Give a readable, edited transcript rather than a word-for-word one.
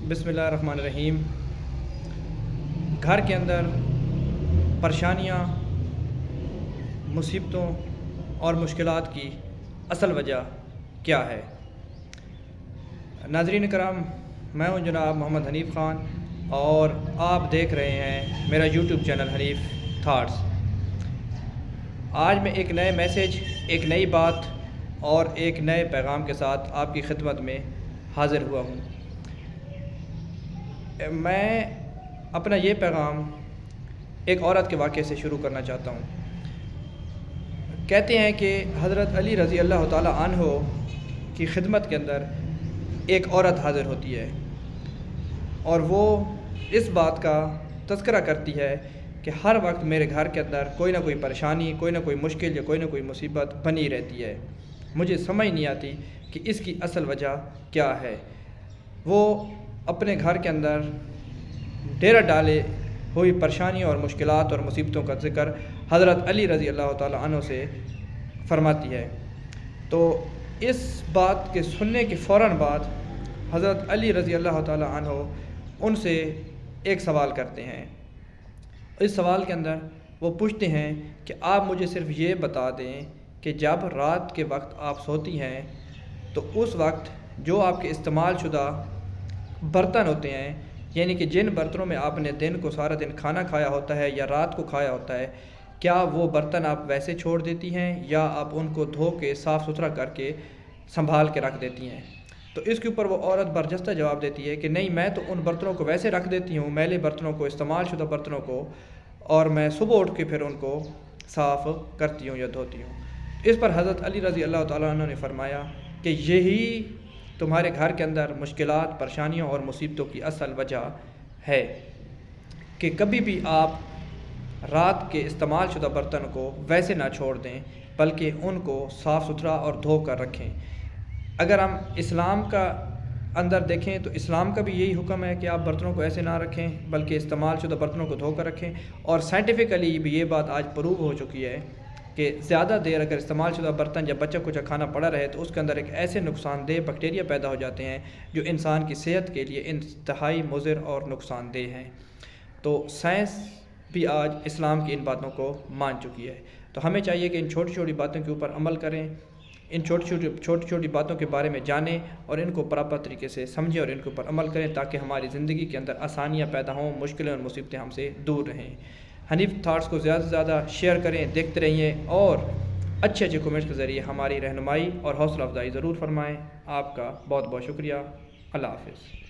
बिस्मिल्लाहिर्रहमानिर्रहीम। घर के अंदर परेशानियाँ, मुसीबतों और मुश्किलात की असल वजह क्या है? नाज़रीन करम, मैं हूं जनाब मोहम्मद हनीफ़ ख़ान और आप देख रहे हैं मेरा यूट्यूब चैनल हनीफ़ थाट्स। आज मैं एक नए मैसेज, एक नई बात और एक नए पैगाम के साथ आपकी खिदमत में हाज़िर हुआ हूँ। मैं अपना ये पैगाम एक औरत के वाक़े से शुरू करना चाहता हूँ। कहते हैं कि हज़रत अली रज़ी अल्लाह ताला अन्हो की खिदमत के अंदर एक औरत हाज़िर होती है और वो इस बात का तज़किरा करती है कि हर वक्त मेरे घर के अंदर कोई ना कोई परेशानी, कोई ना कोई मुश्किल या कोई ना कोई मुसीबत बनी रहती है। मुझे समझ नहीं आती कि इसकी असल वजह क्या है। वो अपने घर के अंदर डेरा डाले हुई परेशानी और मुश्किलात और मुसीबतों का ज़िक्र हज़रत अली रज़ी अल्लाह ताला अन्हु से फरमाती है। तो इस बात के सुनने के फ़ौरन बाद हज़रत अली रज़ी अल्लाह ताला अन्हु उनसे एक सवाल करते हैं। इस सवाल के अंदर वो पूछते हैं कि आप मुझे सिर्फ़ ये बता दें कि जब रात के वक्त आप सोती हैं तो उस वक्त जो आपके इस्तेमाल शुदा बर्तन होते हैं, यानी कि जिन बर्तनों में आपने दिन को सारा दिन खाना खाया होता है या रात को खाया होता है, क्या वो बर्तन आप वैसे छोड़ देती हैं या आप उनको धो के साफ़ सुथरा करके संभाल के रख देती हैं? तो इसके ऊपर वो औरत बरजस्ता जवाब देती है कि नहीं, मैं तो उन बर्तनों को वैसे रख देती हूँ, मैले बर्तनों को, इस्तेमाल शुदा बर्तनों को, और मैं सुबह उठ के फिर उनको साफ़ करती हूँ या धोती हूँ। इस पर हज़रत अली रज़ी अल्लाह ताला अन्हु ने फरमाया कि यही तुम्हारे घर के अंदर मुश्किलात, परेशानियों और मुसीबतों की असल वजह है कि कभी भी आप रात के इस्तेमाल शुदा बर्तन को वैसे ना छोड़ दें, बल्कि उनको साफ़ सुथरा और धो कर रखें। अगर हम इस्लाम का अंदर देखें तो इस्लाम का भी यही हुक्म है कि आप बर्तनों को ऐसे ना रखें, बल्कि इस्तेमाल शुदा बर्तनों को धो कर रखें। और साइंटिफिकली भी ये बात आज प्रूव हो चुकी है कि ज़्यादा देर अगर इस्तेमाल शुदा बर्तन या बच्चा कुछ खाना पड़ा रहे तो उसके अंदर एक ऐसे नुकसानदेह बैक्टीरिया पैदा हो जाते हैं जो इंसान की सेहत के लिए इंतहाई मुज़र और नुकसानदेह हैं। तो साइंस भी आज इस्लाम की इन बातों को मान चुकी है। तो हमें चाहिए कि इन छोटी छोटी बातों के ऊपर अमल करें, इन छोटी छोटी बातों के बारे में जानें और इनको प्रॉपर तरीके से समझें और इनके ऊपर अमल करें, ताकि हमारी ज़िंदगी के अंदर आसानियाँ पैदा हों, मुश्किलें और मुसीबतें हमसे दूर रहें। हनीफ़ थाट्स को ज़्यादा से ज़्यादा शेयर करें, देखते रहिए और अच्छे अच्छे कमेंट्स के ज़रिए हमारी रहनुमाई और हौसला अफजाई ज़रूर फरमाएँ। आपका बहुत बहुत शुक्रिया। अल्लाह हाफ़िज़।